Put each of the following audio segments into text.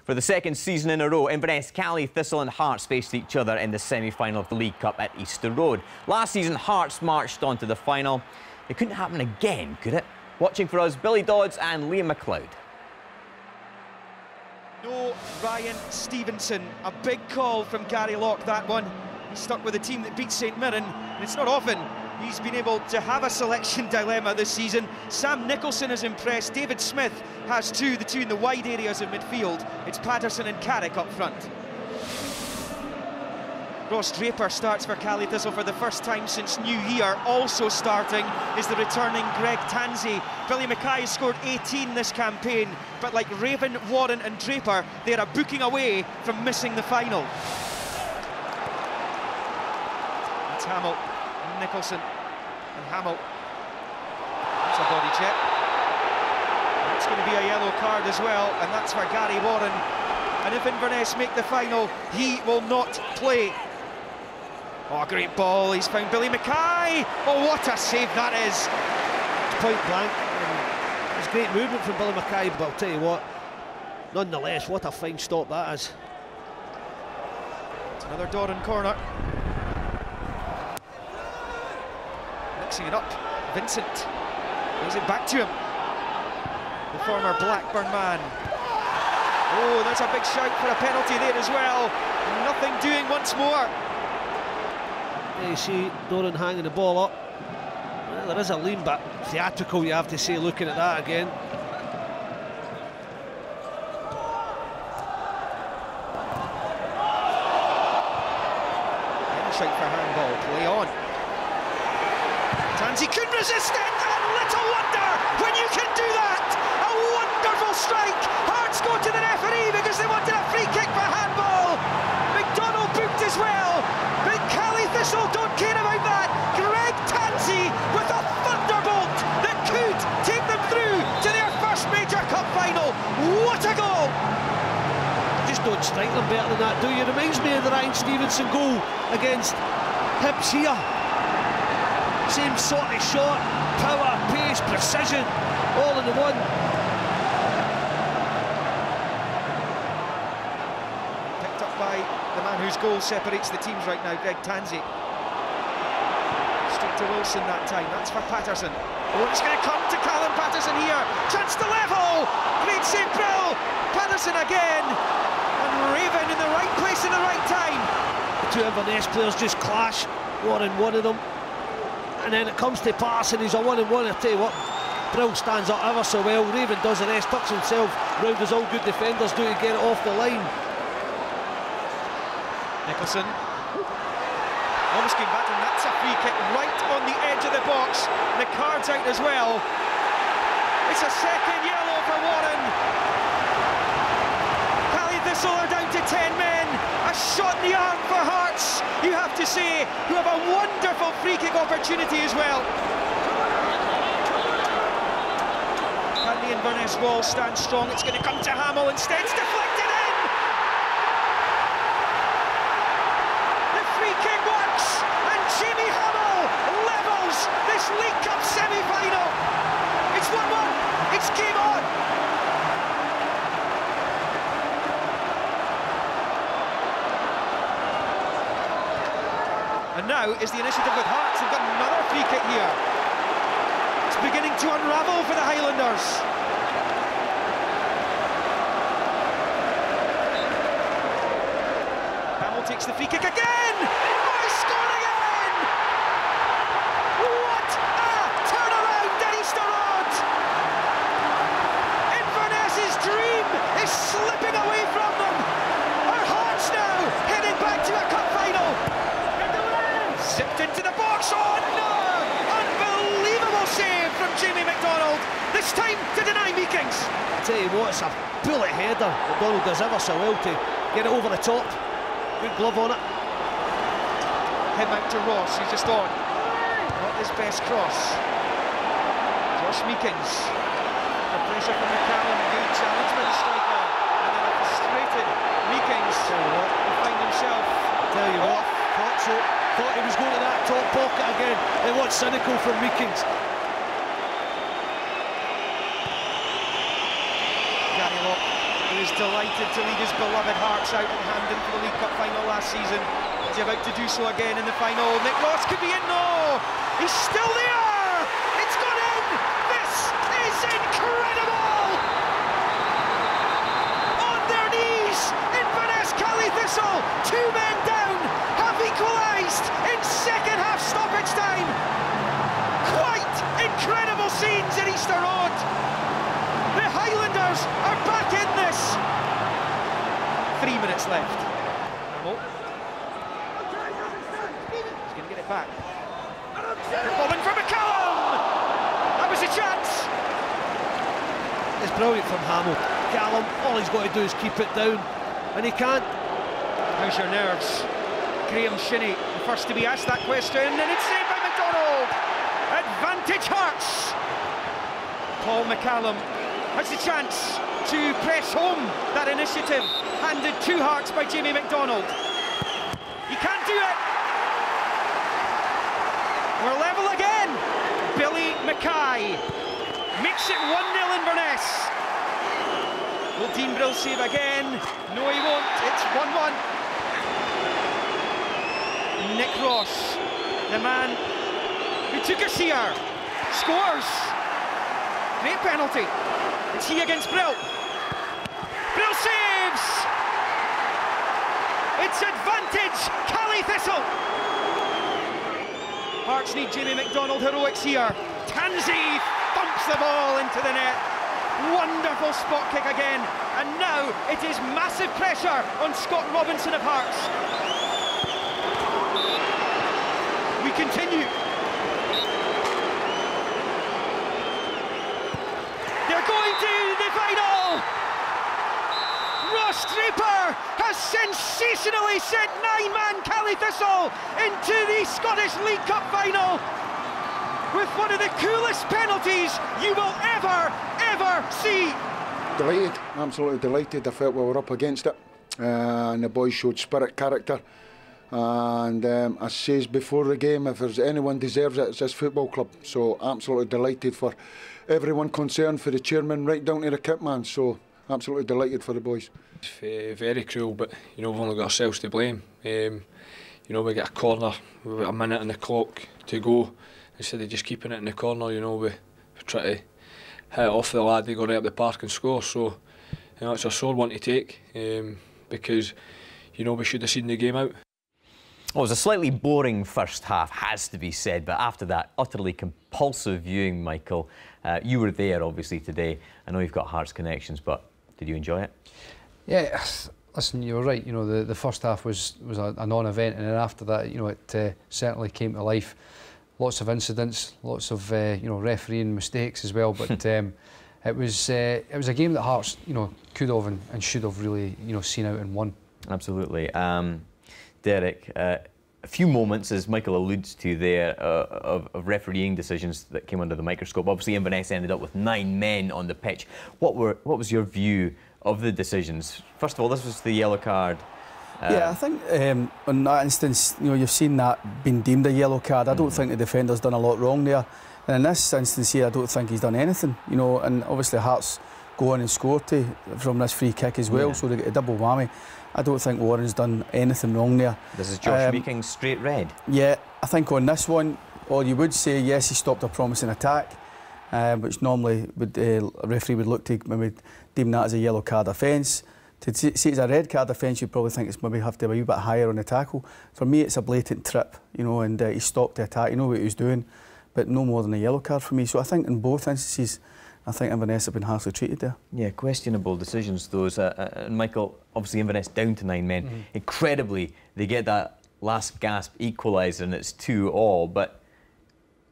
For the second season in a row, Inverness, Caley, Thistle and Hearts faced each other in the semi-final of the League Cup at Easter Road. Last season, Hearts marched on to the final. It couldn't happen again, could it? Watching for us, Billy Dodds and Liam McLeod. No Ryan Stevenson. A big call from Gary Locke, that one. He's stuck with a team that beat St Mirren, and it's not often he's been able to have a selection dilemma this season. Sam Nicholson has impressed. David Smith has two, the two in the wide areas of midfield. It's Patterson and Carrick up front. Ross Draper starts for Caley Thistle for the first time since New Year. Also starting is the returning Greg Tansey. Billy Mackay has scored 18 this campaign, but like Raven, Warren and Draper, they are booking away from missing the final. It's Hamill, Nicholson and Hamill. That's a body check. That's going to be a yellow card as well, and that's for Gary Warren. And if Inverness make the final, he will not play. Oh, great ball, he's found Billy Mackay. Oh, what a save that is. It's point blank. It's great movement from Billy Mackay, but I'll tell you what, nonetheless, what a fine stop that is. It's another Doran corner. Mixing it up, Vincent gives it back to him, the former Blackburn man. Oh, that's a big shout for a penalty there as well. Nothing doing once more. There you see Doran hanging the ball up. Well, there is a lean, but theatrical, you have to say, looking at that again. Then a shout for handball, play on. Tansey couldn't resist it, and little wonder when you can do that! A wonderful strike! Hearts go to the referee because they wanted a free kick for handball! McDonald booked as well, but Caley Thistle don't care about that! Greg Tansey with a thunderbolt that could take them through to their first major cup final! What a goal! Just don't strike them better than that, do you? Reminds me of the Ryan Stevenson goal against Hibs here. Same sort of shot, power, pace, precision, all in the one. Picked up by the man whose goal separates the teams right now, Greg Tansey. Straight to Wilson that time, that's for Patterson. Oh, it's going to come to Callum Patterson here. Chance to level! Great save, Brill! Patterson again! And Raven in the right place in the right time. The two Inverness players just clash, one of them. And then it comes to Patterson, he's a 1-on-1. I tell you what, Brill stands up ever so well. Raven does the rest, tucks himself round as all good defenders do to get it off the line. Nicholson almost came back, and that's a free kick right on the edge of the box. The card's out as well. It's a second yellow for Warren. Caley Thistle are down to 10 men. A shot in the arm for Hearts, you have to say, who have a wonderful free kick opportunity as well. Can the Inverness wall stand strong? It's going to come to Hamill instead. It's deflected in! The free kick works, and Jamie Hamill levels this League Cup semi-final. It's 1-1, it's game on. And now is the initiative with Hearts. They've got another free kick here. It's beginning to unravel for the Highlanders. Hamill takes the free kick again! Oh, he's scored again! What a turnaround at Easter Road! Inverness's dream is slipping away from them. Our Hearts now heading back to a cup final. Zipped into the box, oh no! Unbelievable save from Jamie McDonald, this time to deny Meekings. I tell you what, it's a bullet header. McDonald does ever so well to get it over the top. Good glove on it. Him out to Ross, who's just on. Not his best cross. Josh Meekings. The pressure from McCallum, good challenge by the striker. And then a frustrated Meekings will find himself. Tell you what, thought he was going to that top pocket again. And what's cynical from Meekings. Gary Locke He was delighted to lead his beloved Hearts out in Hampden for the League Cup final last season. He's about to do so again in the final. Nick Ross could be in. No! He's still there! It's gone in! This is incredible! On their knees, Inverness Cali Thistle, 2 men down, have equalised in second half stoppage time. Quite incredible scenes at Easter Road. The Highlanders are back in this. 3 minutes left. He's going to get it back. Bobbing for McCallum! That was a chance! It's brilliant from Hamill. Callum, all he's got to do is keep it down, and he can't. How's your nerves? Graham Shinney, the first to be asked that question, and it's saved by McDonald! Advantage Hearts! Paul McCallum has the chance to press home that initiative, handed to Hearts by Jamie McDonald. He can't do it! We're level again! Billy Mackay makes it 1-0 Inverness. Will Dean Brill save again? No, he won't. It's 1-1. Nick Ross, the man who took us here, scores. Great penalty. It's he against Brill. Brill saves. It's advantage Cali Thistle. Hearts need Jamie McDonald heroics here. Tansey thumps the ball into the net. Wonderful spot kick again. And now it is massive pressure on Scott Robinson of Hearts. We continue. They're going to the final. Ross Draper has sensationally sent 9-man Cali Thistle into the Scottish League Cup final with one of the coolest penalties you will ever see. Delighted, absolutely delighted. I felt we were up against it, and the boys showed spirit, character, and as says before the game, if there's anyone deserves it, it's this football club. So absolutely delighted for everyone concerned, for the chairman right down to the kit man. So absolutely delighted for the boys. It's very cruel, but you know, we've only got ourselves to blame. You know, we get a corner, we've got a minute on the clock to go. Instead of just keeping it in the corner, you know, we try to hit it off the lad, they go right up the park and score. So you know, it's a sore one to take, because you know, we should have seen the game out. Well, it was a slightly boring first half, has to be said, but after that utterly compulsive viewing, Michael, you were there obviously today. I know you've got Hearts connections, but did you enjoy it? Yeah, listen, you were right. You know, the first half was a non-event, and then after that, you know, it certainly came to life. Lots of incidents, lots of you know, refereeing mistakes as well. But it was a game that Hearts, you know, could have and should have really, you know, seen out and won. Absolutely. Derek, a few moments, as Michael alludes to there, of refereeing decisions that came under the microscope. Obviously, Inverness ended up with 9 men on the pitch. What was your view of the decisions? First of all, this was the yellow card. Yeah, I think on that instance, you know, you've seen that being deemed a yellow card. I don't think the defender's done a lot wrong there. And in this instance here, I don't think he's done anything. You know, and obviously Hearts go on and score from this free kick as well, so they get a double whammy. I don't think Warren's done anything wrong there. This is Josh Meeking's straight red. Yeah, I think on this one, or you would say, yes, he stopped a promising attack, which normally a referee would look to maybe deem that as a yellow card offence. To see it as a red card offence, you'd probably think it's maybe have to be a wee bit higher on the tackle. For me, it's a blatant trip, you know, and he stopped the attack. You know what he was doing, but no more than a yellow card for me. So I think in both instances, I think Inverness have been harshly treated there. Yeah, questionable decisions those. And Michael, obviously Inverness down to 9 men. Incredibly, they get that last gasp equaliser and it's 2-2. But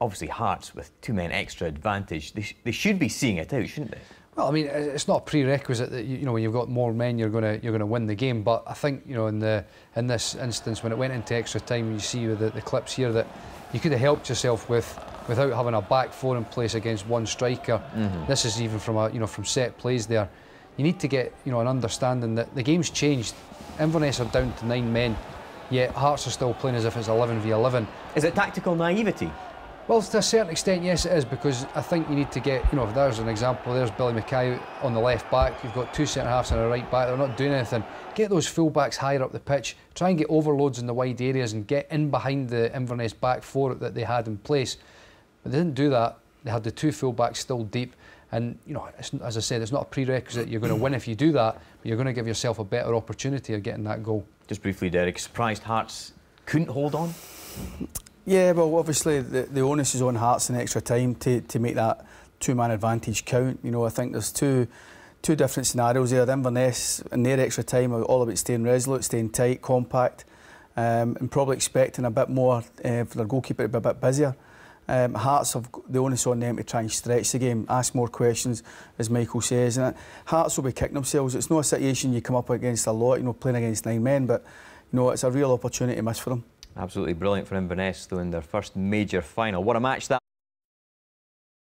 obviously Hearts with 2 men extra advantage, they should be seeing it out, shouldn't they? Well, I mean, it's not a prerequisite that you know, when you've got more men, you're going to win the game. But I think, you know, in this instance, when it went into extra time, you see with the clips here that you could have helped yourself without having a back four in place against one striker. This is even from from set plays there. You need to get, you know, an understanding that the game's changed. Inverness are down to 9 men, yet Hearts are still playing as if it's 11 v 11. Is it tactical naivety? Well, to a certain extent, yes, it is, because I think you need to get, you know, if there's an example, there's Billy Mackay on the left back, you've got two centre-halves and a right back, they're not doing anything. Get those full-backs higher up the pitch, try and get overloads in the wide areas and get in behind the Inverness back four that they had in place. But they didn't do that. They had the two full-backs still deep, and, you know, as I said, it's not a prerequisite you're going to win if you do that, but you're going to give yourself a better opportunity of getting that goal. Just briefly, Derek, surprised Hearts couldn't hold on? Yeah, well, obviously the onus is on Hearts in extra time to make that two-man advantage count. You know, I think there's two different scenarios there. Inverness in their extra time are all about staying resolute, staying tight, compact, and probably expecting a bit more for their goalkeeper to be a bit busier. Hearts have the onus on them to try and stretch the game, ask more questions, as Michael says. And Hearts will be kicking themselves. It's not a situation you come up against a lot, you know, playing against 9 men, but, you know, it's a real opportunity to miss for them. Absolutely brilliant for Inverness, though, in their first major final. What a match that